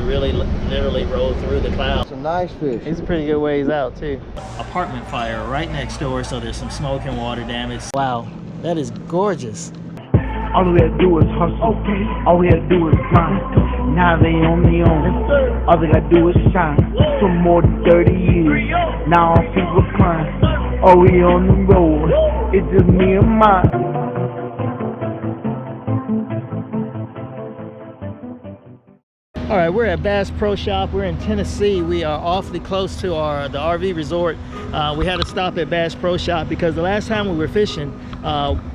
really literally roll through the clouds. It's a nice fish. It's a pretty good ways out too. Apartment fire right next door, so there's some smoke and water damage. Wow, that is gorgeous. All we gotta do is hustle. All we gotta do is grind. Now they on their own. All they gotta do is shine. For more than 30 years. Now people climb. Oh, we on the road. It's just me and mine. All right, we're at Bass Pro Shop. We're in Tennessee. We are awfully close to the RV resort. We had to stop at Bass Pro Shop because the last time we were fishing,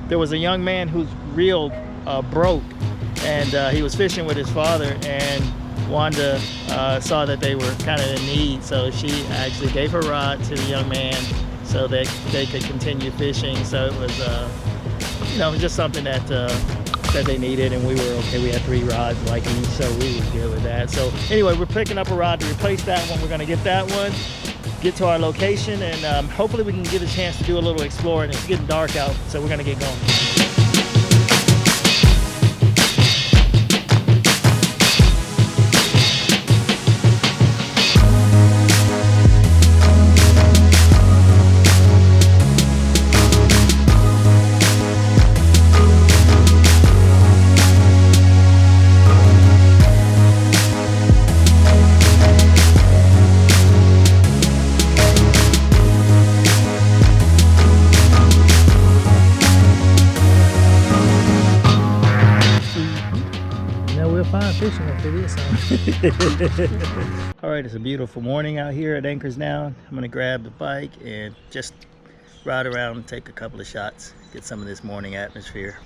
there was a young man whose reel broke, and he was fishing with his father, and Wanda saw that they were kind of in need, so she actually gave her rod to the young man so that they could continue fishing. So it was, you know, just something that they needed, and we were okay. We had 3 rods like each, so we were good with that. So anyway, we're picking up a rod to replace that one. We're going to get that one, get to our location, and hopefully we can get a chance to do a little exploring. It's getting dark out, so we're going to get going. Fishing after this, huh? All right, it's a beautiful morning out here at Anchors Now. I'm gonna grab the bike and just ride around and take a couple of shots, get some of this morning atmosphere.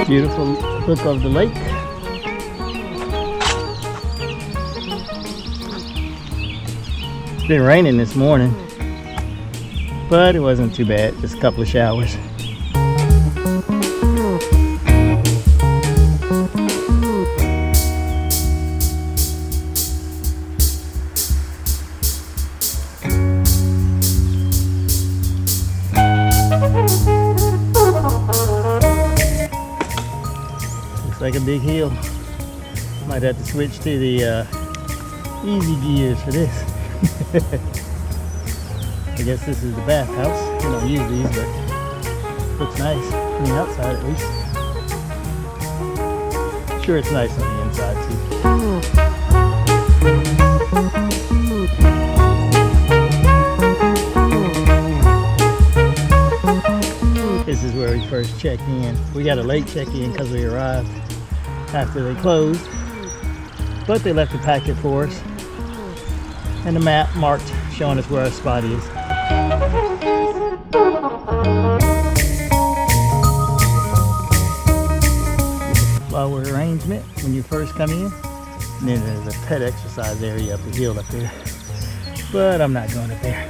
Beautiful look of the lake. It's been raining this morning, but it wasn't too bad, just a couple of showers. Like a big hill. Might have to switch to the easy gears for this. I guess this is the bathhouse. We don't use these, but looks nice from the outside at least. Sure, it's nice on the inside too. This is where we first checked in. We got a late check-in because we arrived after they closed, but they left a packet for us and a map marked showing us where our spot is. Flower arrangement when you first come in, and then there's a pet exercise area up the hill up there, but I'm not going up there.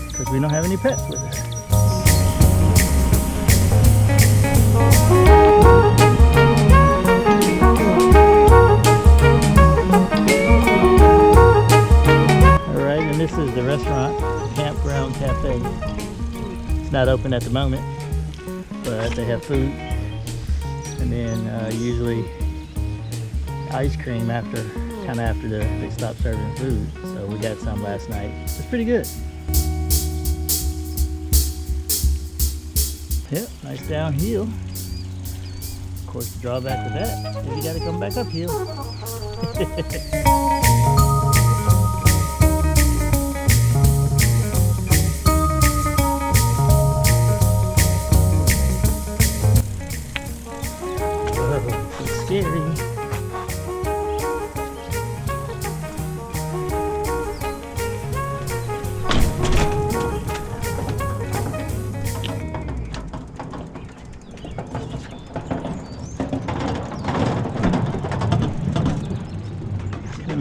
Because we don't have any pets with us. Alright, and this is the restaurant, Campground Cafe. It's not open at the moment, but they have food. And then usually ice cream after they stop serving food. So we got some last night. It's pretty good. Yep, nice downhill. Of course, the drawback with that is you gotta come back uphill.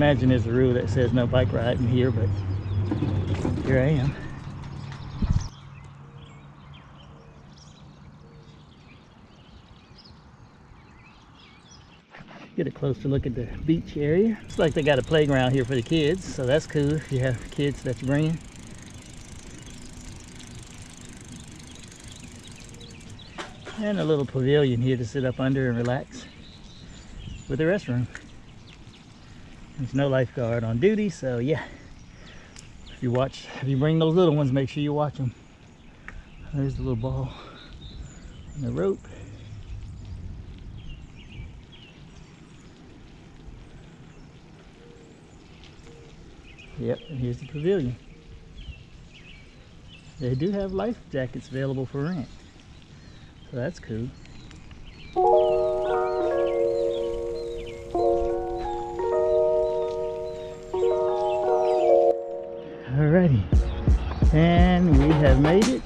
imagine there's a rule that says no bike riding here, but here I am. Get a closer look at the beach area. Looks like they got a playground here for the kids, so that's cool if you have kids that you're bringing. And a little pavilion here to sit up under and relax with a restroom. There's no lifeguard on duty, so yeah. If you bring those little ones, make sure you watch them. There's the little ball and the rope. Yep, and here's the pavilion. They do have life jackets available for rent, so that's cool. Alrighty, and we have made it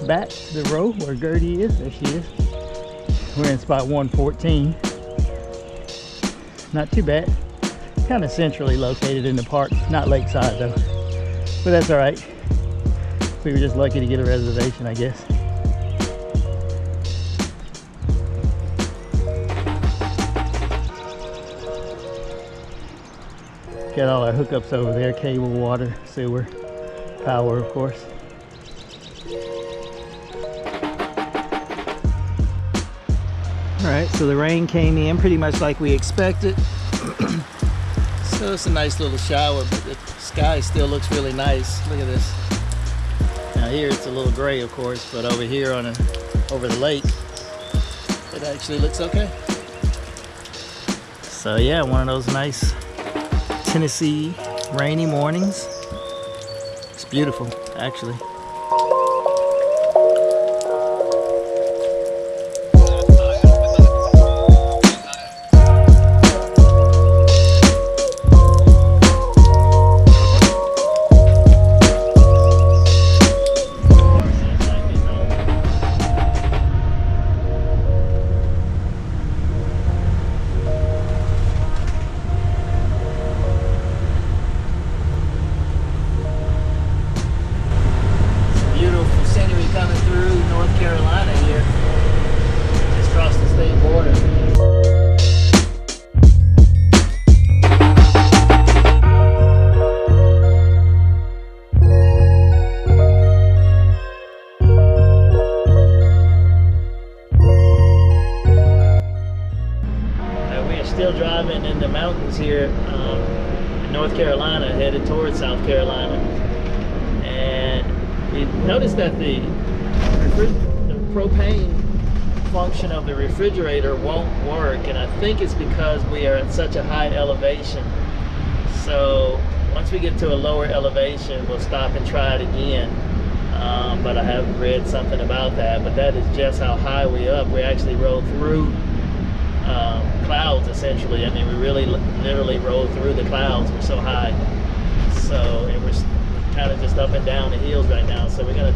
back to the row where Gertie is. There she is. We're in spot 114. Not too bad. Kind of centrally located in the park, not lakeside though, but that's all right. We were just lucky to get a reservation, I guess. Got all our hookups over there: cable, water, sewer, power, of course. All right, so the rain came in pretty much like we expected. So it's a nice little shower, but the sky still looks really nice. Look at this. Now here it's a little gray, of course, but over here over the lake, it actually looks okay. So yeah, one of those nice Tennessee rainy mornings. It's beautiful, actually. Still driving in the mountains here in North Carolina, headed towards South Carolina, and we noticed that the propane function of the refrigerator won't work, and I think it's because we are at such a high elevation. So once we get to a lower elevation, we'll stop and try it again. But I haven't read something about that, but that is just how high we up. We actually rode through clouds, essentially. I mean, we really literally rolled through the clouds. We're so high. So, and we're kind of just up and down the hills right now. So we're gonna,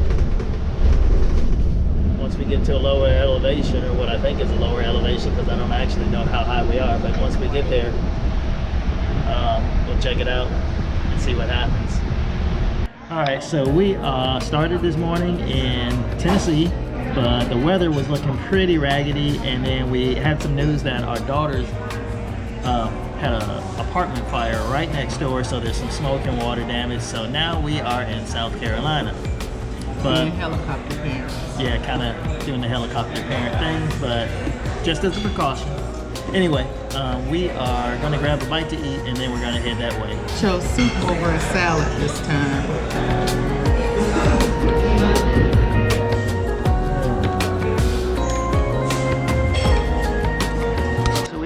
once we get to a lower elevation, or what I think is a lower elevation, because I don't actually know how high we are, but once we get there, we'll check it out and see what happens. All right, so we started this morning in Tennessee, but the weather was looking pretty raggedy, and then we had some news that our daughters had an apartment fire right next door, so there's some smoke and water damage. So now we are in South Carolina. But being helicopter parents. Yeah, kind of doing the helicopter parent thing, but just as a precaution. Anyway, we are going to grab a bite to eat, and then we're going to head that way. Chose soup over a salad this time.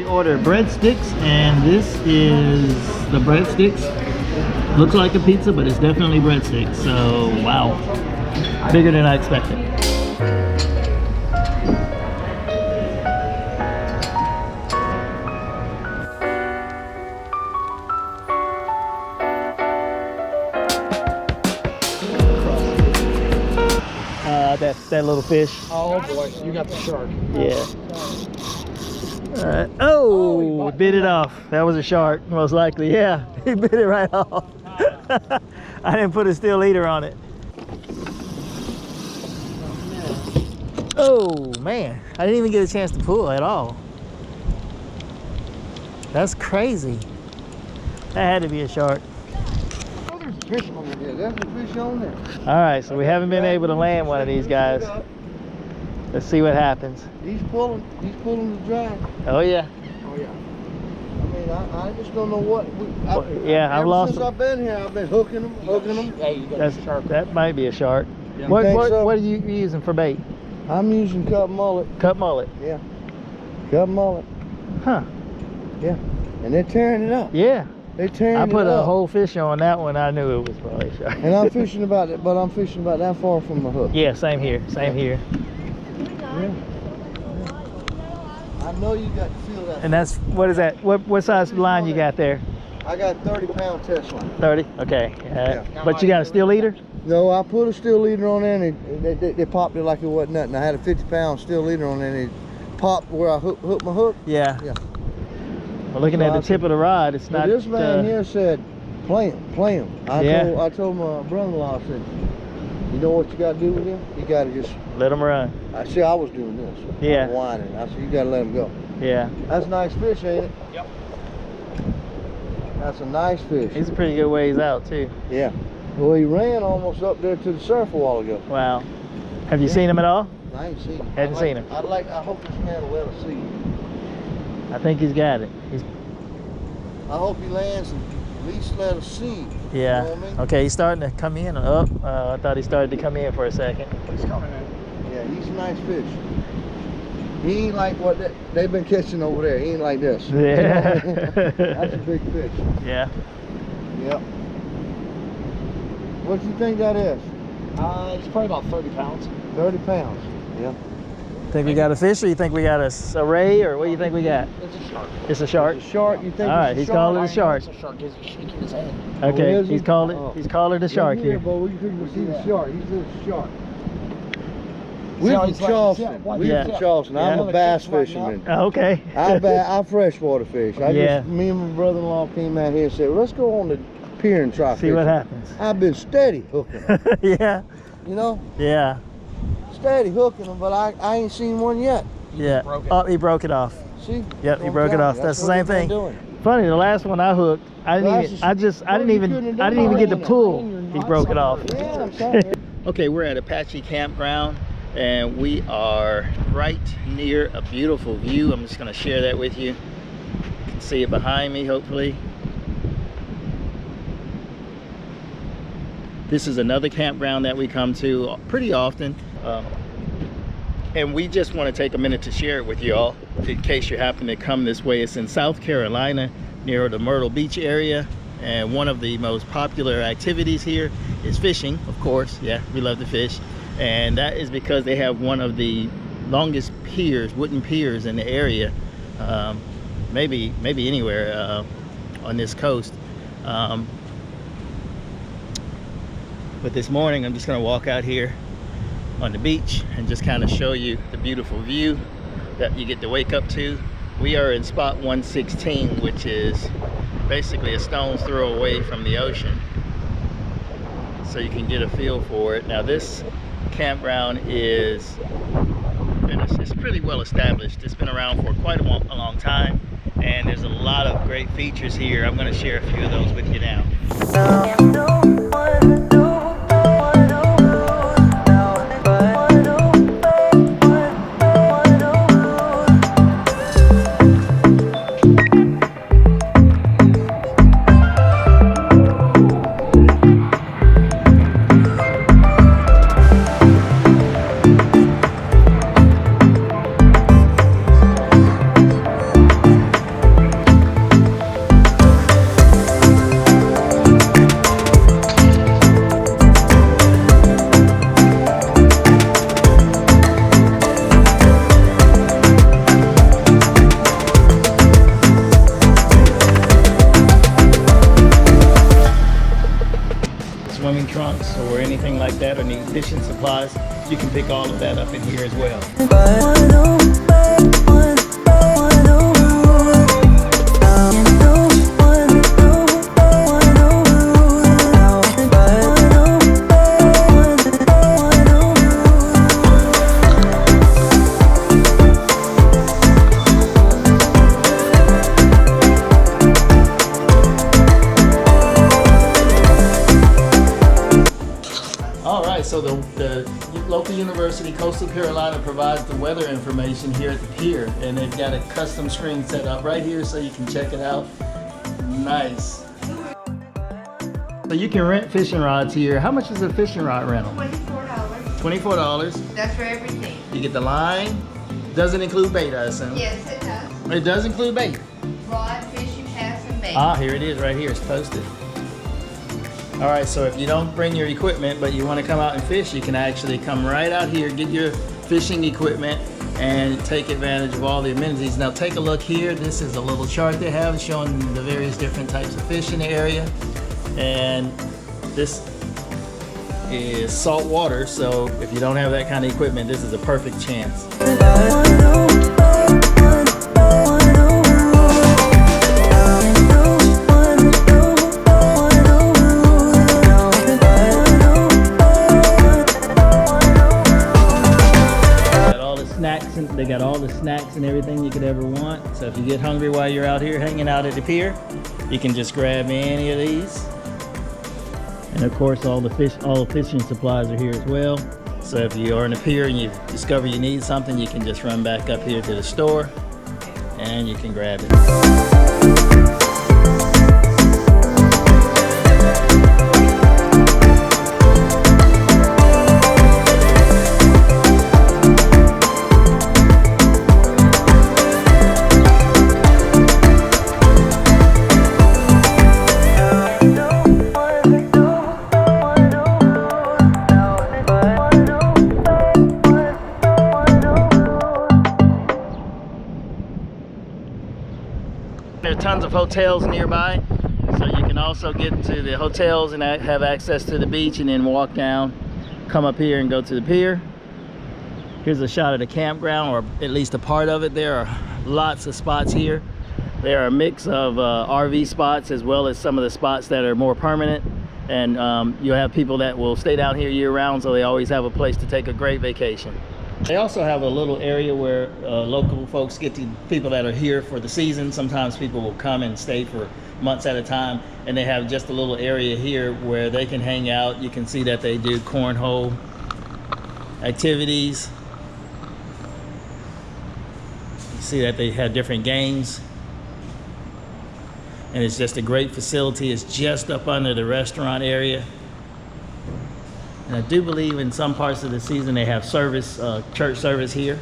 Order breadsticks, and this is the breadsticks. Looks like a pizza, but it's definitely breadsticks. So wow, bigger than I expected. That little fish. Oh boy, you got the shark. Yeah. Oh, bit it off. That was a shark, most likely. Yeah, he bit it right off. I didn't put a steel leader on it. Oh man, I didn't even get a chance to pull at all. That's crazy. That had to be a shark. Oh, there's a fish on there. There's a fish on there. All right, so we haven't been able to land one of these guys. Let's see what happens. He's pulling the drag. Oh yeah. Oh yeah. I mean, I just don't know what. Yeah, I've lost Since them. I've been here, I've been hooking them. Yeah, you got a shark. That might be a shark. Yeah. What So? are you using for bait? I'm using cut mullet. Cut mullet. Yeah. Cut mullet. Huh. Yeah. And they're tearing it up. Yeah. They're tearing it up. I put a whole fish on that one. I knew it was probably a shark. And I'm fishing about it, but I'm fishing about that far from the hook. Yeah, same here. Same here. Yeah. I know you got to feel that. And that's, what is that? What size line you got there? I got 30-pound test line. 30? Okay. Yeah. But you got a steel leader? No, I put a steel leader on there and they popped it like it wasn't nothing. I had a 50-pound steel leader on there and it popped where I hooked my hook. Yeah. Yeah. Well, looking at the tip of the rod, it's not. This man here said, play him. I told my brother-in-law, I said, you know what you got to do with him? You got to just let him run. I was doing this. Yeah. Whining. I said, you got to let him go. Yeah. That's a nice fish, ain't it? Yep. That's a nice fish. He's a pretty good ways out, too. Yeah. Well, he ran almost up there to the surf a while ago. Wow. Have you seen him at all? I ain't seen him. Hadn't seen him. I hope this man will let us see him. I think he's got it. I hope he lands and at least let us see him. Yeah. You know what I mean? Okay, he's starting to come in. I thought he started to come in for a second. He's coming in. Yeah, he's a nice fish. He ain't like what they've been catching over there. He ain't like this. Yeah. That's a big fish. Yeah. Yep. What do you think that is? It's probably about 30 pounds. 30 pounds. Yeah. Think we got a fish, or you think we got a ray, or what do you think we got? It's a shark. It's a shark? It's a shark. You think All right, it's a he's shark? calling it a shark. It's a shark. He's shaking his head. Okay, Oh, is he? he's called it. Oh. He's calling it a shark here. But we couldn't see the shark. He said it's a shark. See how We're he's from like- Charleston. yeah, We're from Charleston. I'm Yeah. a bass fisherman. Okay. I freshwater fish. Yeah. Me and my brother-in-law came out here and said, well, let's go on the pier and try See what fishing. happens. I've been steady hooking them, Yeah. you know? Yeah. Steady hooking them, but I ain't seen one yet. Yeah. Oh, he broke it off. See? Yep, he broke it off. That's the what same we've been thing. doing. Funny, the last one I hooked, I didn't even get the pull. He broke it off. Yeah, I'm sorry. Okay, we're at Apache Campground and we are right near a beautiful view. I'm just going to share that with you. You can see it behind me, hopefully. This is another campground that we come to pretty often. And we just want to take a minute to share it with you all in case you happen to come this way. It's in South Carolina near the Myrtle Beach area. And one of the most popular activities here is fishing, of course. Yeah, we love to fish. And that is because they have one of the longest piers, wooden piers in the area. Maybe anywhere on this coast. But this morning I'm just gonna walk out here on the beach and just kind of show you the beautiful view that you get to wake up to. We are in spot 116, which is basically a stone's throw away from the ocean, so you can get a feel for it. Now this campground is finished. It's pretty well established. It's been around for quite a long time, and there's a lot of great features here. I'm going to share a few of those with you now. Swimming trunks or anything like that, or need fishing supplies, you can pick all of that up in here as well. so the local university, Coastal Carolina, provides the weather information here at the pier, and they've got a custom screen set up right here so you can check it out. Nice. So you can rent fishing rods here. How much is a fishing rod rental? $24. $24. That's for everything. You get the line. Doesn't include bait, I assume. Yes, it does. It does include bait. Rod, fishing cast, and bait. Ah, here it is right here. It's posted. All right, so if you don't bring your equipment, but you want to come out and fish, you can actually come right out here, get your fishing equipment, and take advantage of all the amenities. Now take a look here. This is a little chart they have showing the various different types of fish in the area. And this is salt water, so if you don't have that kind of equipment, this is a perfect chance. They got all the snacks and everything you could ever want. So if you get hungry while you're out here hanging out at the pier, you can just grab any of these. And of course, all the fishing supplies are here as well. So if you are in the pier and you discover you need something, you can just run back up here to the store and you can grab it. There are tons of hotels nearby, so you can also get to the hotels and have access to the beach and then walk down, come up here and go to the pier. Here's a shot of the campground, or at least a part of it. There are lots of spots here. There are a mix of RV spots as well as some of the spots that are more permanent, and you'll have people that will stay down here year round, so they always have a place to take a great vacation. They also have a little area where local folks get to, people that are here for the season. Sometimes people will come and stay for months at a time, and they have just a little area here where they can hang out. You can see that they do cornhole activities. You see that they have different games. And it's just a great facility. It's just up under the restaurant area. And I do believe in some parts of the season they have service, church service here.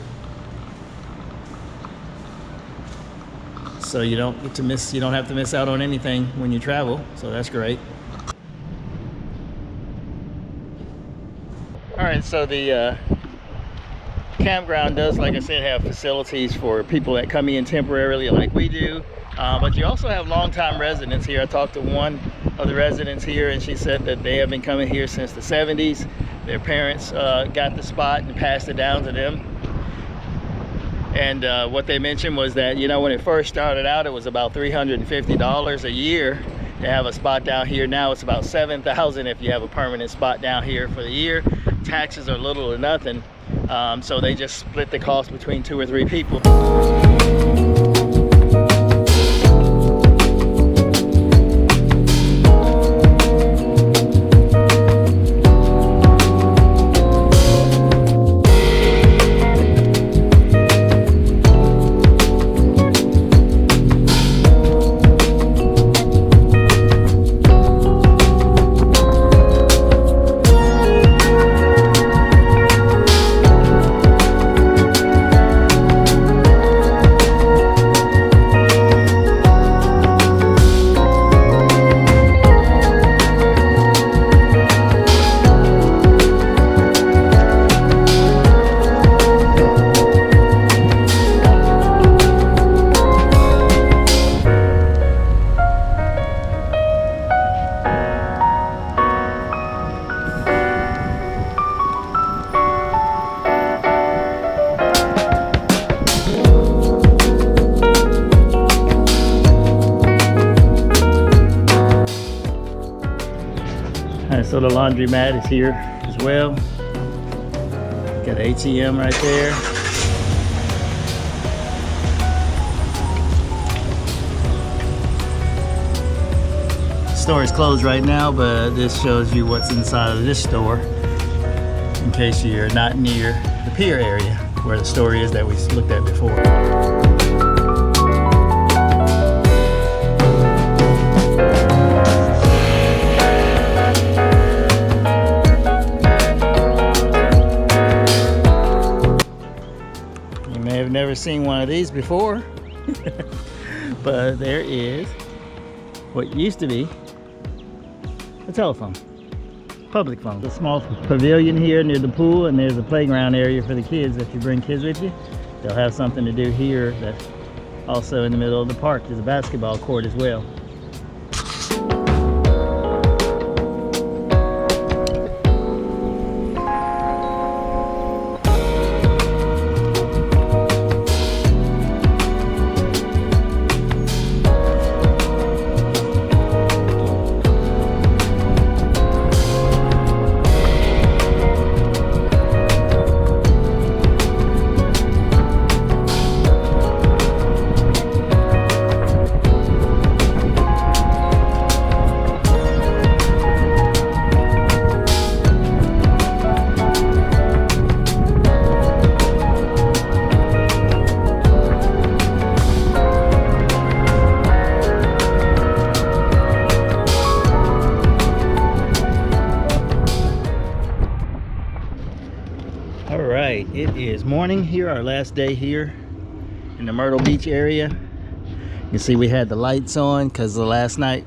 So you don't have to miss out on anything when you travel. So that's great. All right, so the campground does, like I said, have facilities for people that come in temporarily like we do. But you also have longtime residents here. I talked to one of the residents here, and she said that they have been coming here since the 70s. Their parents got the spot and passed it down to them. And what they mentioned was that, you know, when it first started out, it was about $350 a year to have a spot down here. Now it's about $7,000 if you have a permanent spot down here for the year. Taxes are little or nothing, so they just split the cost between 2 or 3 people. So the laundromat is here as well. Got an ATM right there. The store is closed right now, but this shows you what's inside of this store. in case you're not near the Pier area where the store is that we looked at before. You may have never seen one of these before, but there is what used to be a telephone. Public phone. A small pavilion here near the pool, and there's a playground area for the kids. If you bring kids with you, they'll have something to do here. That's also in the middle of the park. There's a basketball court as well. It is morning here, our last day here in the Myrtle Beach area. You can see we had the lights on because the last night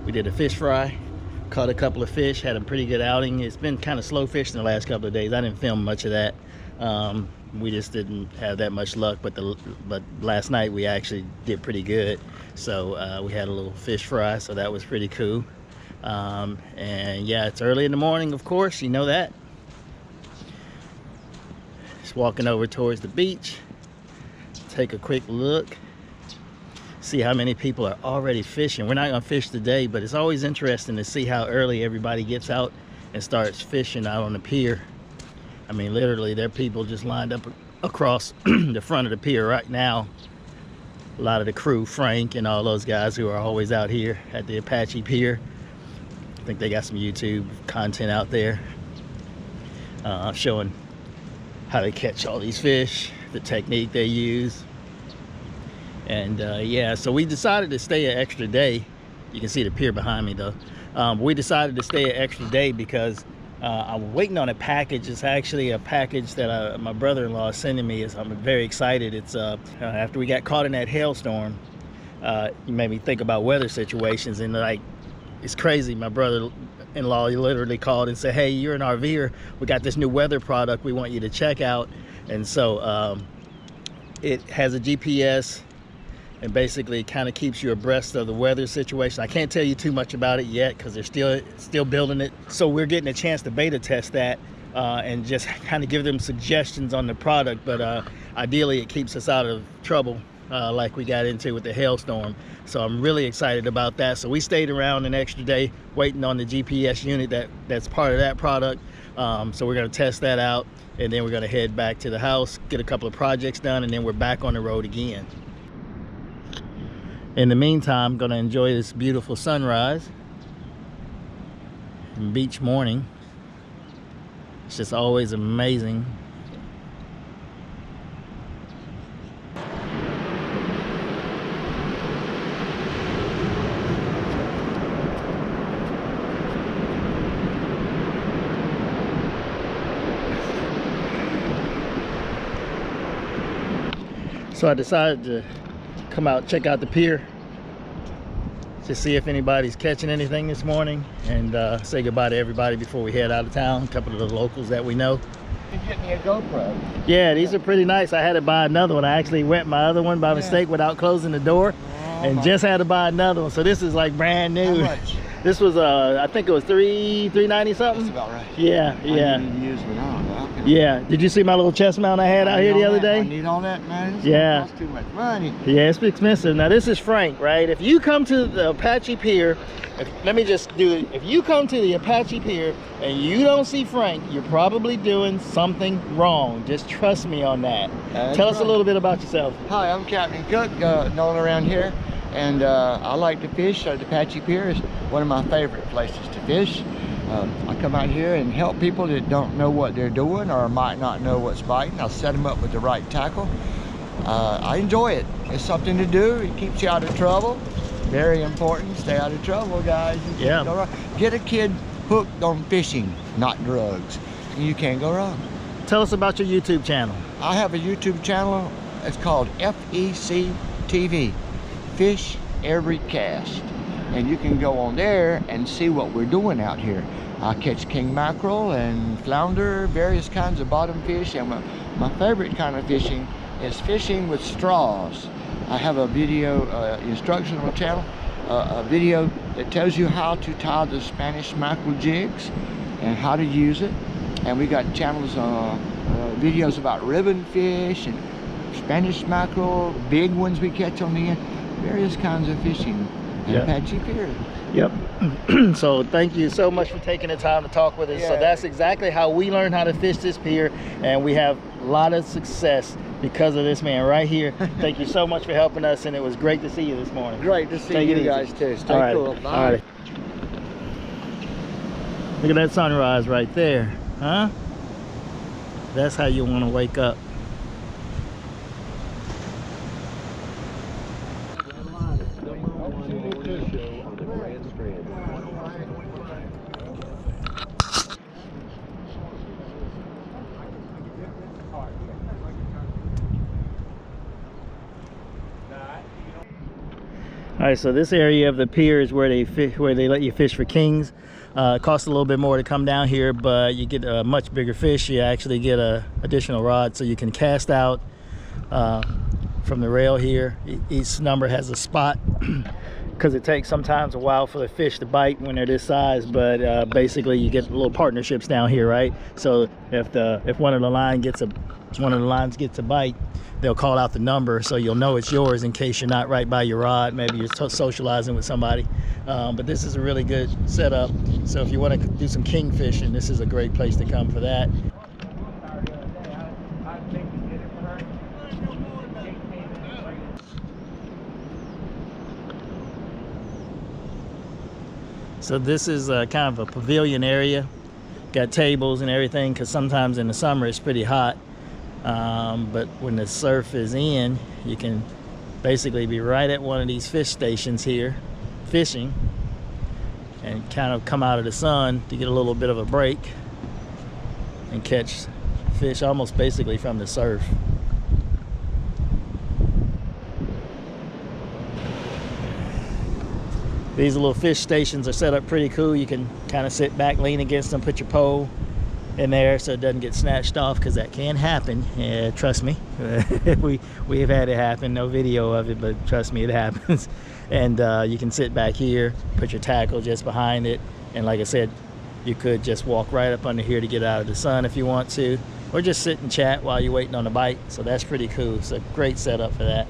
we did a fish fry, caught a couple of fish, had a pretty good outing. It's been kind of slow fishing the last couple of days. I didn't film much of that. We just didn't have that much luck, but last night we actually did pretty good. So we had a little fish fry, so that was pretty cool. And yeah, it's early in the morning, of course, you know that. Walking over towards the beach, take a quick look, see how many people are already fishing. We're not gonna fish today, but it's always interesting to see how early everybody gets out and starts fishing out on the pier. I mean, literally, there are people just lined up across the front of the pier right now. A lot of the crew, Frank and all those guys who are always out here at the Apache Pier. I think they got some YouTube content out there showing how they catch all these fish, the technique they use. And yeah, so we decided to stay an extra day. You can see the pier behind me though. We decided to stay an extra day because I'm waiting on a package. It's actually a package that my brother-in-law is sending me. I'm very excited. It's after we got caught in that hailstorm, it made me think about weather situations, and like, it's crazy. My brother-in-law literally called and said, hey, you're an RVer, we got this new weather product we want you to check out. And so it has a GPS and basically kind of keeps you abreast of the weather situation. I can't tell you too much about it yet because they're still building it, so we're getting a chance to beta test that and just kind of give them suggestions on the product. But ideally it keeps us out of trouble like we got into with the hailstorm. So I'm really excited about that. So we stayed around an extra day waiting on the GPS unit that's part of that product. So we're going to test that out, and then we're going to head back to the house, get a couple of projects done, and then we're back on the road again. In the meantime, I'm going to enjoy this beautiful sunrise and beach morning. It's just always amazing. So I decided to come out, check out the pier, to see if anybody's catching anything this morning, and say goodbye to everybody before we head out of town. A couple of the locals that we know. You get me a GoPro. Yeah, these are pretty nice. I had to buy another one. I actually went my other one by mistake without closing the door, and just had to buy another one. So this is like brand new. How much? This was I think it was $390 something. That's about right. Yeah, yeah. I need to use one now. Yeah. Did you see my little chest mount I had out here the other day? I need all that, man. It's Yeah. Cost too much money. Yeah, it's expensive. Now this is Frank, right? If you come to the Apache Pier, let me just do it. If you come to the Apache Pier and you don't see Frank, you're probably doing something wrong. Just trust me on that. Tell us a little bit about yourself. Hi, I'm Captain Cook, known around here, and I like to fish. The Apache Pier is one of my favorite places to fish. I come out here and help people that don't know what they're doing or might not know what's biting. I'll set them up with the right tackle. I enjoy it. It's something to do. It keeps you out of trouble. Very important. Stay out of trouble, guys. You can't go wrong. Get a kid hooked on fishing, not drugs. You can't go wrong. Tell us about your YouTube channel. I have a YouTube channel. It's called FEC TV, Fish Every Cast. And you can go on there and see what we're doing out here. I catch king mackerel and flounder, various kinds of bottom fish, and my favorite kind of fishing is fishing with straws. I have a video instructional channel, a video that tells you how to tie the Spanish mackerel jigs and how to use it. And we got channels, videos about ribbon fish and Spanish mackerel, big ones we catch on the end, various kinds of fishing. Apache Pier. Yep. So thank you so much for taking the time to talk with us. So that's exactly how we learned how to fish this pier, and we have a lot of success because of this man right here. Thank you so much for helping us, and it was great to see you this morning. Great to see Take you it guys easy. too. Stay cool. Bye. All right. Look at that sunrise right there, huh? That's how you want to wake up. All right, so this area of the pier is where they let you fish for kings. It costs a little bit more to come down here, but you get a much bigger fish. You actually get a additional rod, so you can cast out from the rail here. Each number has a spot because it takes sometimes a while for the fish to bite when they're this size. But basically, you get little partnerships down here, right? So if one of the lines gets a bite, they'll call out the number, so you'll know it's yours in case you're not right by your rod. Maybe you're socializing with somebody. But this is a really good setup. So if you want to do some king fishing, this is a great place to come for that. So this is kind of a pavilion area. Got tables and everything, because sometimes in the summer it's pretty hot. But when the surf is in, you can basically be right at one of these fish stations here fishing and kind of come out of the sun to get a little bit of a break and catch fish almost basically from the surf. These little fish stations are set up pretty cool. You can kind of sit back, lean against them, put your pole in there so it doesn't get snatched off, because that can happen. Yeah, trust me. we have had it happen. No video of it, but trust me, it happens. And you can sit back here, put your tackle just behind it, and like I said, you could just walk right up under here to get out of the sun if you want to, or just sit and chat while you're waiting on a bite. So that's pretty cool. It's a great setup for that.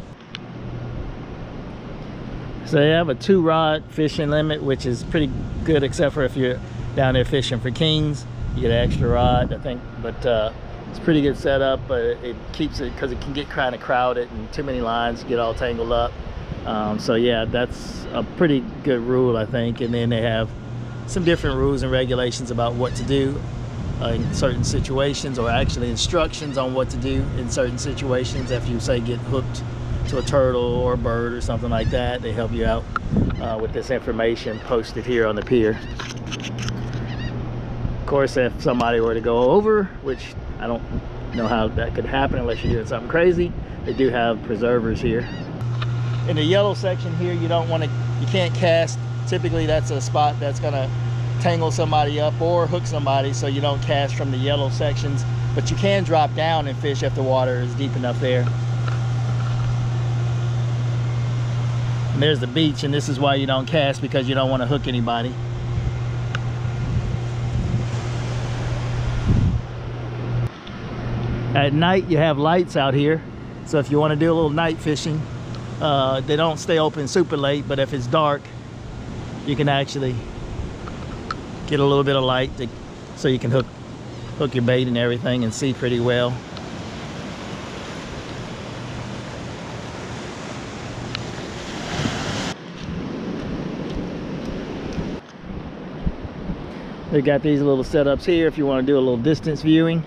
So they have a 2-rod fishing limit, which is pretty good, except for if you're down there fishing for kings. You get an extra rod, I think, but it's pretty good setup. But it keeps it, because it can get kind of crowded and too many lines get all tangled up. So yeah, that's a pretty good rule, I think. And then they have some different rules and regulations about what to do in certain situations, or actually instructions on what to do in certain situations. If you say get hooked to a turtle or a bird or something like that, they help you out with this information posted here on the pier. Of course, if somebody were to go over, which I don't know how that could happen unless you're doing something crazy, they do have preservers here. In the yellow section here, you can't cast. Typically that's a spot that's gonna tangle somebody up or hook somebody, so you don't cast from the yellow sections, but you can drop down and fish if the water is deep enough there. And there's the beach, and this is why you don't cast, because you don't want to hook anybody. At night you have lights out here, so if you want to do a little night fishing, they don't stay open super late, but if it's dark you can actually get a little bit of light so you can hook your bait and everything and see pretty well. They got these little setups here if you want to do a little distance viewing.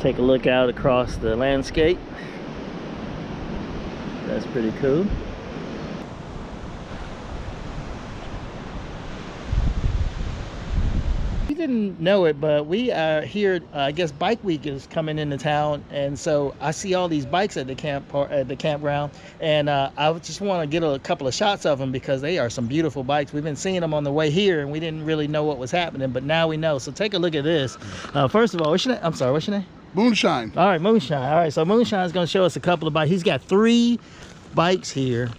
Take a look out across the landscape. That's pretty cool. We didn't know it, but we are here. I guess Bike Week is coming into town, and so I see all these bikes at the campground, and I just want to get a couple of shots of them because they are some beautiful bikes. We've been seeing them on the way here, and we didn't really know what was happening, but now we know. So take a look at this. First of all, what's your name? I'm sorry, what's your name? Moonshine. All right, Moonshine. All right, so Moonshine is going to show us a couple of bikes. He's got 3 bikes here,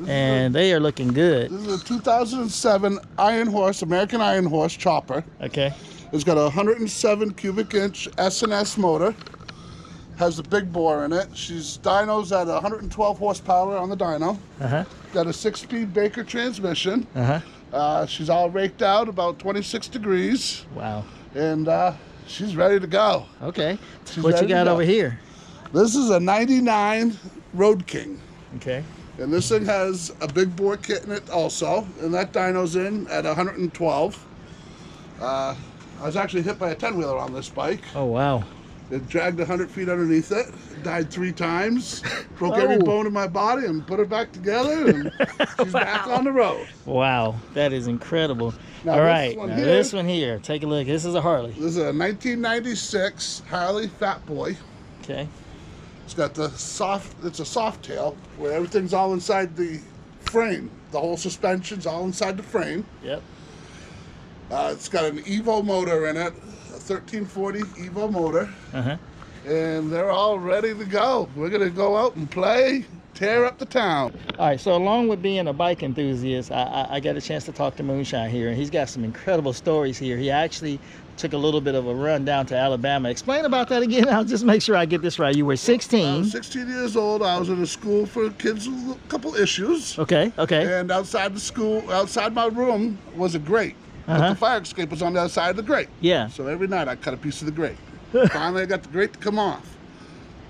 and they are looking good. This is a 2007 American Iron Horse chopper. Okay. It's got a 107 cubic inch S&S motor. Has the big bore in it. She's dyno's at 112 horsepower on the dyno. Got a 6-speed Baker transmission. She's all raked out about 26 degrees. Wow. And she's ready to go. Okay. She's What you ready to got go. over here? This is a 99 Road King. Okay. And this thing has a big bore kit in it also, and that dyno's in at 112. I was actually hit by a 10-wheeler on this bike. Oh, wow. It dragged 100 feet underneath it, died 3 times, broke every bone in my body and put it back together, and she's back on the road. Wow, that is incredible. Now, All this right, one now here- this one here, take a look. This is a Harley. This is a 1996 Harley Fat Boy. Okay. It's got it's a soft tail where everything's all inside the frame. The whole suspension's all inside the frame. Yep. It's got an Evo motor in it, a 1340 Evo motor. And they're all ready to go. We're gonna go out and play, tear up the town. All right, so along with being a bike enthusiast, I got a chance to talk to Moonshine here, and he's got some incredible stories here. He actually took a little bit of a run down to Alabama. Explain about that again. I'll just make sure I get this right. You were 16. I was 16 years old. I was in a school for kids with a couple issues. Okay, okay. And outside the school, outside my room was a grate. But the fire escape was on the other side of the grate. Yeah. So every night I cut a piece of the grate. Finally, I got the grate to come off.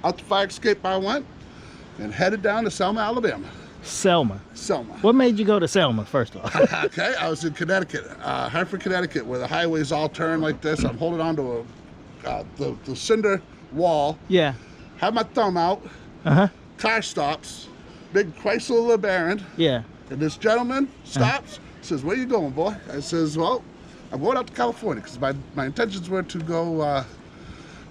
Out the fire escape I went and headed down to Selma, Alabama. Selma. Selma. What made you go to Selma, first of all? Okay, I was in Connecticut, Hartford, Connecticut, where the highways all turn like this. I'm holding on to the cinder wall. Yeah. Have my thumb out. Car stops. Big Chrysler LeBaron. Yeah. And this gentleman stops. Says, "Where you going, boy?" I says, "Well, I'm going out to California because my intentions were to go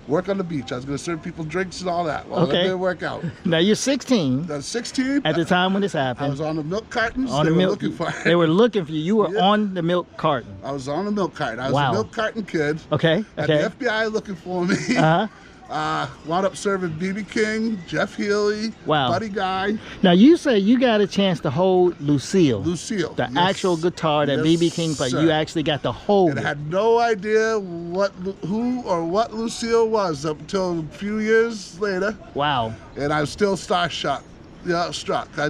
work on the beach. I was going to serve people drinks and all that. Well, that didn't work out." Now you're 16. I was 16. At the time when this happened. I was on the milk cartons. On They the were milk. looking for They were looking for you. You were on the milk carton. I was on the milk carton. I was Wow. a milk carton kid. Okay. Had Okay. the FBI looking for me. Wound up serving BB King, Jeff Healy, Wow. Buddy Guy, Now you say you got a chance to hold Lucille. Lucille. The Yes. actual guitar that Yes, BB King played. sir. You actually got to hold And it. I had no idea who or what Lucille was up until a few years later, Wow. and I was still struck. I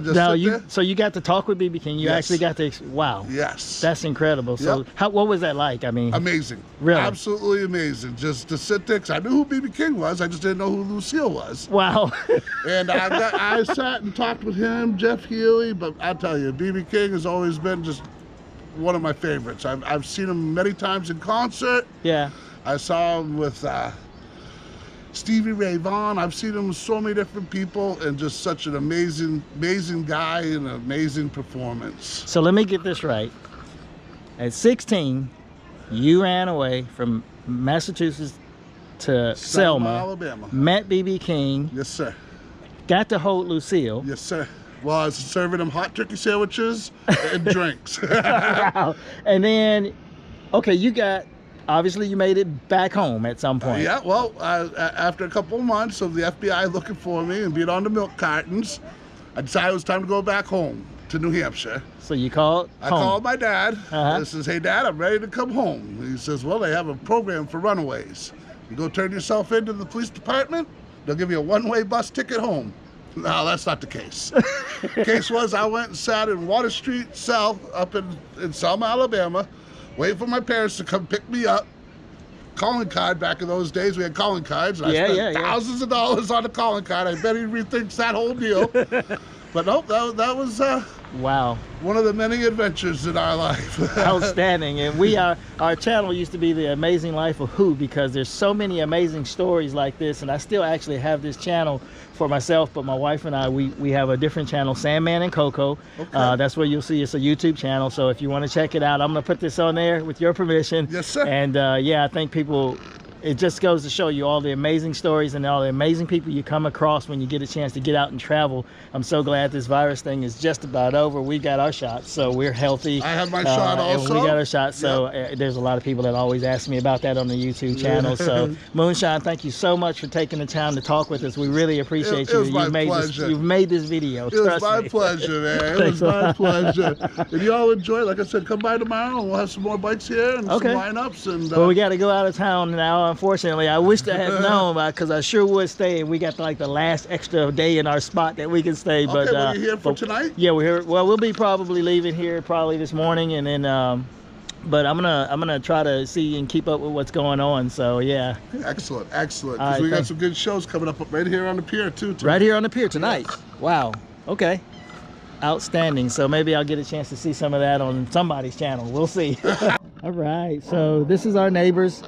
just Now sit there. so you got to talk with BB King. You Yes. actually got to. Wow. Yes. That's incredible. So Yep. what was that like? I mean. Amazing. Really? Absolutely amazing. Just to sit there, 'cause I knew who BB King was. I just didn't know who Lucille was. Wow. And I sat and talked with him, Jeff Healy, but I tell you, BB King has always been just one of my favorites. I've seen him many times in concert. Yeah. I saw him with Stevie Ray Vaughan. I've seen him with so many different people, and just such an amazing, amazing guy and an amazing performance. So let me get this right. At 16, you ran away from Massachusetts to Selma, Alabama. met BB King, Yes, sir. got to hold Lucille. Yes, sir. Well, I was serving him hot turkey sandwiches and drinks. Wow. And then, okay, obviously you made it back home at some point. Yeah, well, after a couple of months of the FBI looking for me and being on the milk cartons, I decided it was time to go back home to New Hampshire. So you called I home. called my dad. I says, "Hey, Dad, I'm ready to come home." He says, "Well, they have a program for runaways. You go turn yourself into the police department, they'll give you a one-way bus ticket home." No, that's not the case. Case was, I went and sat in Water Street South up in Selma, Alabama, waiting for my parents to come pick me up. Calling card, back in those days, we had calling cards. And I spent thousands of dollars on the calling card. I bet he rethinks that whole deal. But nope, that was Wow. one of the many adventures in our life. Outstanding. And our channel used to be The Amazing Life of Who, because there's so many amazing stories like this. And I still actually have this channel for myself, but my wife and I, we have a different channel, Sandman Coco. Okay. That's where you'll see it's a YouTube channel. So if you want to check it out, I'm gonna put this on there with your permission. Yes, sir. And yeah, I think people, it just goes to show you all the amazing stories and all the amazing people you come across when you get a chance to get out and travel. I'm so glad this virus thing is just about over. We got our shots, so we're healthy. I had my shot also. And we got our shots, so there's a lot of people that always ask me about that on the YouTube channel. So Moonshine, thank you so much for taking the time to talk with us. We really appreciate you. It was my pleasure. You've made this video. It was my pleasure, man. It was my pleasure. And you all enjoy. Like I said, come by tomorrow and we'll have some more bikes here and some lineups. And well, we got to go out of town now, unfortunately. I wish I had known, because I sure would stay. And we got like the last extra day in our spot that we can stay. But well, you here for tonight? Yeah, we're here. Well, we'll be probably leaving here probably this morning, and then but I'm gonna try to see and keep up with what's going on. So yeah. Excellent. Because right, we got some good shows coming up right here on the pier too. Right here on the pier tonight. Yes. Wow. Okay. Outstanding. So maybe I'll get a chance to see some of that on somebody's channel. We'll see. All right. So this is our neighbors.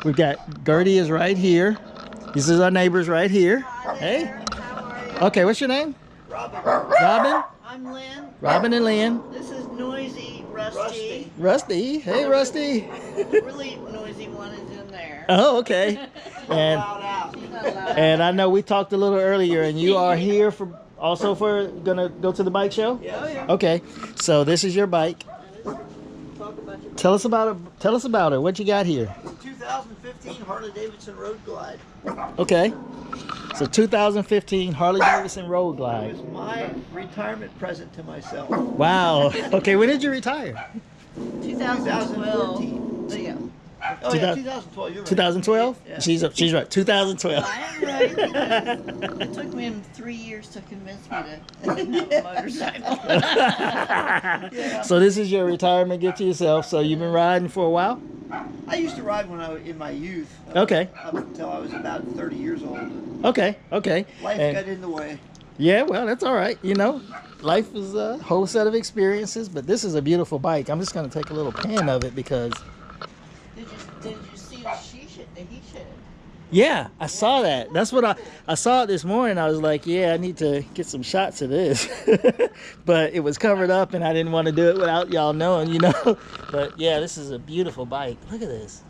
We've got Gertie is right here. This is our neighbors right here. Hey. Okay. What's your name? Robin. I'm Lynn. Robin and Lynn. This is Noisy Rusty. Rusty. Hey, Rusty. The really noisy one is in there. Oh, okay. And I know we talked a little earlier, and you are here for gonna go to the bike show? Yeah. Okay. So this is your bike. Tell us about it. What you got here? 2015 Harley Davidson Road Glide. Okay. So 2015 Harley Davidson Road Glide. It was my retirement present to myself. Wow. Okay, when did you retire? 2014. Yeah. Oh yeah, 2012. You're right. 2012? Yeah. She's right. 2012. I am right. It took me 3 years to convince me to have a motorcycle. Yeah. So this is your retirement gift to yourself. So you've been riding for a while? I used to ride when I was in my youth. Okay. Up until I was about 30 years old. Okay. Life got in the way. Yeah, well, that's all right. You know, life is a whole set of experiences, but this is a beautiful bike. I'm just going to take a little pan of it because... Did you see the he shed? Yeah, I saw that. That's what I saw it this morning. I was like, yeah, I need to get some shots of this. But it was covered up and I didn't want to do it without y'all knowing, you know. But yeah, this is a beautiful bike. Look at this.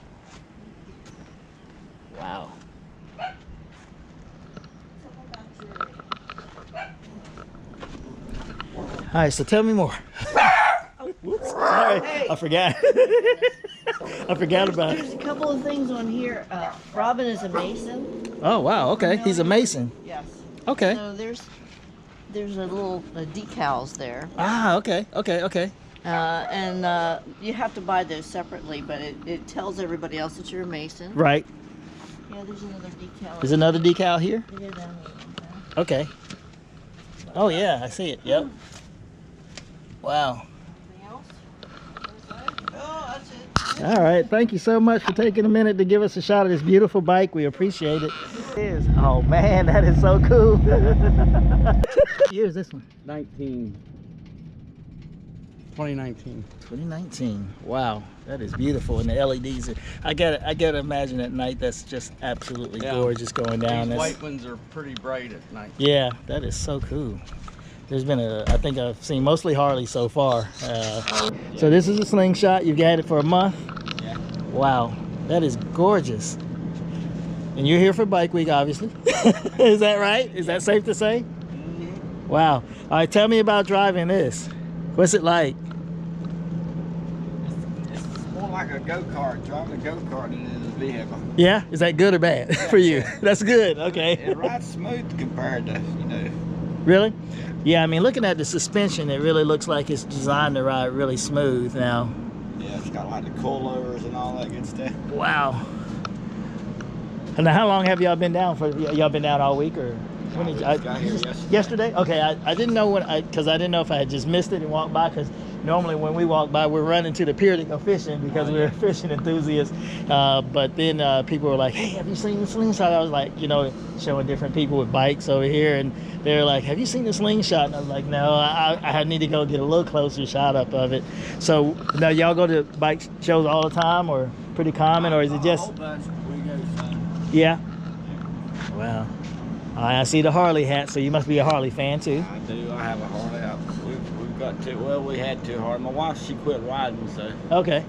Wow. All right, so tell me more. Whoops, sorry, Hey. I forgot. I forgot about There's it. a couple of things on here. Robin is a mason. Oh wow, okay, he's a mason. Yes. Okay. So there's a little decals there, Ah, okay. and you have to buy those separately, but it tells everybody else that you're a mason. Right. Yeah, there's another decal. There's another decal here? Yeah, down here. Okay. Oh yeah, I see it. Yep. Wow. Anything else? Oh, that's it. All right. Thank you so much for taking a minute to give us a shot of this beautiful bike. We appreciate it. Oh man, that is so cool. What year is this one? 2019. 2019. Wow, that is beautiful. And the LEDs. I gotta imagine at night that's just absolutely gorgeous going down. These white ones are pretty bright at night. Yeah, that is so cool. There's been I think I've seen mostly Harley so far. So this is a slingshot. You've had it for a month. Yeah. Wow, that is gorgeous. And you're here for Bike Week, obviously. Is that right? Is that safe to say? Mm-hmm. Wow. All right, tell me about driving this. What's it like? It's more like a go-kart, driving a go-kart than it is a vehicle. Yeah? Is that good or bad for you? Yeah. That's good. Okay. It rides smooth compared to, Really? Yeah, I mean, looking at the suspension, it really looks like it's designed to ride really smooth now. Yeah, it's got like the coilovers and all that good stuff. Wow. And now, how long have y'all been down for? Y'all been down all week or? When did I got here yesterday? Okay, I didn't know because I didn't know if I had just missed it and walked by, because normally when we walk by, we're running to the pier to go fishing because we're fishing enthusiasts. But then people were like, hey, have you seen the slingshot? I was like, you know, showing different people with bikes over here, and they're like, have you seen the slingshot? And I was like, no, I need to go get a little closer shot up of it. So now y'all go to bike shows all the time, or pretty common, or is it just? A whole bunch. We go some. Yeah. Wow. I see the Harley hat, so you must be a Harley fan too. I do. I have a Harley out. We've got two. Well, we had two Harley. My wife, she quit riding, so Okay.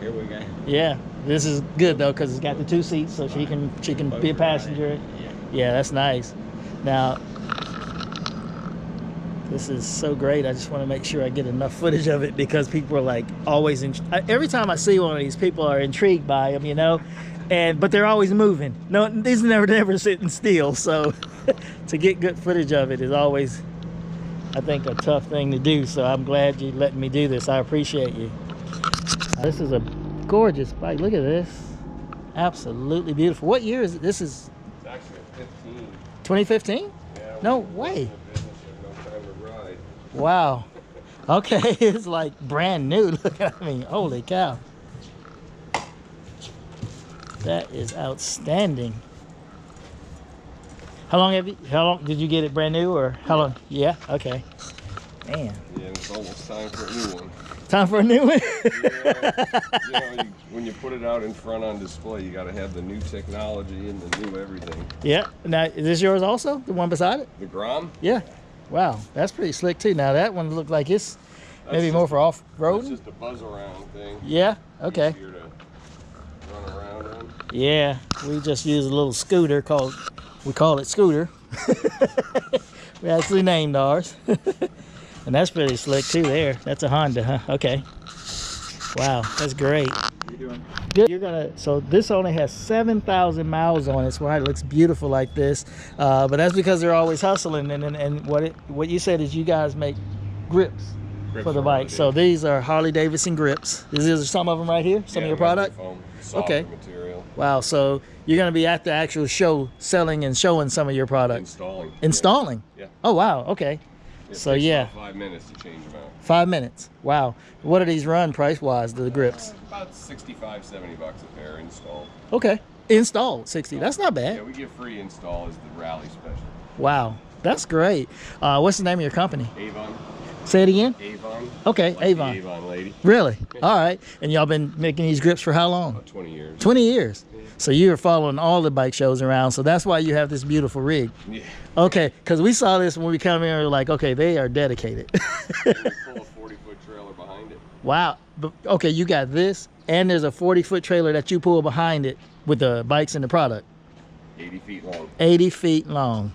here we go. Yeah. This is good though, because it's got the 2 seats, so she can be a passenger. Yeah, that's nice. Now, this is so great. I just want to make sure I get enough footage of it, because people are like always every time I see one of these, people are intrigued by them, you know. But they're always moving. No, these never sitting still. So to get good footage of it is always, I think, a tough thing to do. So I'm glad you letting me do this. I appreciate you. This is a gorgeous bike. Look at this. Absolutely beautiful. What year is it? This is It's actually a 15. 2015? Yeah, No we've been way. in the business for no time to ride. Wow. Okay, it's like brand new. Look at me. Holy cow. That is outstanding. How long did you get it brand new, or how long? Yeah, okay. Man. Yeah, it's almost time for a new one. Time for a new one? Yeah, when you put it out in front on display, you got to have the new technology and the new everything. Yeah. Now, is this yours also? The one beside it? The Grom? Yeah. Wow, that's pretty slick too. Now that one looked like it's maybe just- more for off-road. It's just a buzz around thing. Yeah, okay. Easier to run around on. Yeah, we just use a little scooter we call it Scooter. We actually named ours. And that's pretty slick too there. That's a Honda, huh? Okay. Wow, that's great. You doing? Good. So this only has 7,000 miles on it. That's why it looks beautiful like this. But that's because they're always hustling. And what you said is you guys make grips for the bike. So these are Harley Davidson grips. These are some of them right here. Some of your product. Foam, soft Okay. material. Wow. So you're going to be at the actual show selling and showing some of your products. Installing. Yeah. Oh wow. Okay. It So takes yeah. about 5 minutes to change them out. 5 minutes. Wow. What do these run price-wise, the grips? About 65, 70 bucks a pair installed. Okay. Installed 60. That's not bad. Yeah, we give free install as the rally special. Wow. That's great. What's the name of your company? Avon. Say it again? Avon. Okay, Like Avon. The Avon lady. Really? All right. And y'all been making these grips for how long? About 20 years. 20 years. So you're following all the bike shows around. So that's why you have this beautiful rig. Yeah. Okay. Because we saw this when we come here. We're like, okay, they are dedicated. We pull a 40-foot trailer behind it. Wow. But, okay, you got this, and there's a 40-foot trailer that you pull behind it with the bikes and the product. 80 feet long. 80 feet long.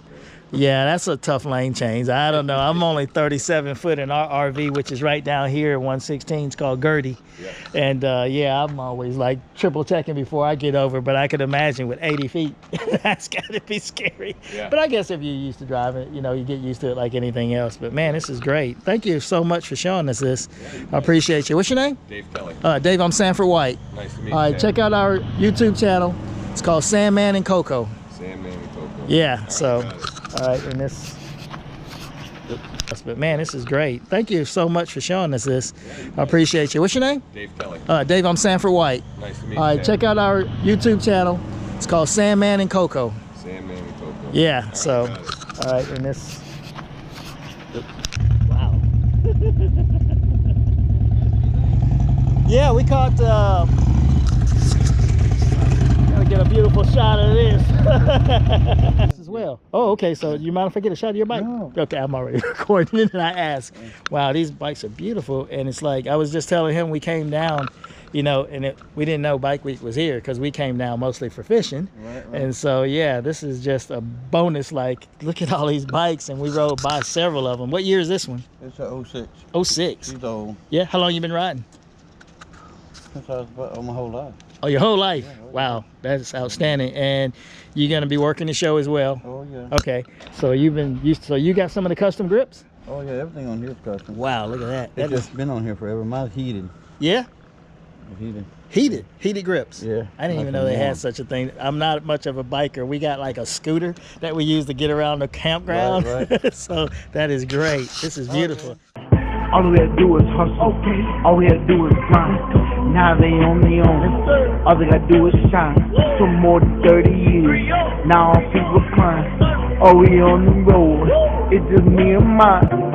Yeah, that's a tough lane change. I don't know. I'm only 37 foot in our RV, which is right down here at 116. It's called Gertie. Yeah. And yeah, I'm always like triple checking before I get over, but I could imagine with 80 feet, that's got to be scary. Yeah. But I guess if you're used to driving, you know, you get used to it like anything else. But man, this is great. Thank you so much for showing us this. I appreciate you. What's your name? Dave Kelly. Dave, I'm Sanford White. Nice to meet you. All right, Sam. check out our YouTube channel. It's called Sandman Coco. Sandman Coco. Yeah, All right, so, got it. all right, and this, but man, this is great. Thank you so much for showing us this. I appreciate you. What's your name? Dave Kelly. Dave, I'm Sanford White. Nice to meet All you. right, check out our YouTube channel. It's called Sandman Coco. Sandman Coco. Yeah, All so, right, got it. all right, and this, wow. Yeah, we caught, gotta get a beautiful shot of this. As well. Oh, okay, so you mind if I get a shot of your bike? No. Okay, I'm already recording it, and I asked, wow, these bikes are beautiful. And it's like, I was just telling him we came down, you know, and we didn't know Bike Week was here because we came down mostly for fishing. Right. And so, yeah, this is just a bonus. Like, look at all these bikes, and we rode by several of them. What year is this one? It's a 06. 06. She's old. Yeah, how long you been riding? Since I was about my whole life. Oh, your whole life? Wow, that's outstanding. And you're gonna be working the show as well? Oh yeah. Okay, so you've been used. So you got some of the custom grips? Oh yeah, everything on here is custom. Wow, look at that. It's That is, just been on here forever. Mine's heated. yeah. Heated grips. Yeah. I didn't even know they had such a thing. I'm not much of a biker. We got like a scooter that we use to get around the campground. Right. So that is great. This is beautiful. All we gotta do is hustle. All we gotta do is grind. Now they on their own. All they gotta do is shine. For more than 30 years. Now our feet recline. Oh, we on the road. It's just me and mine.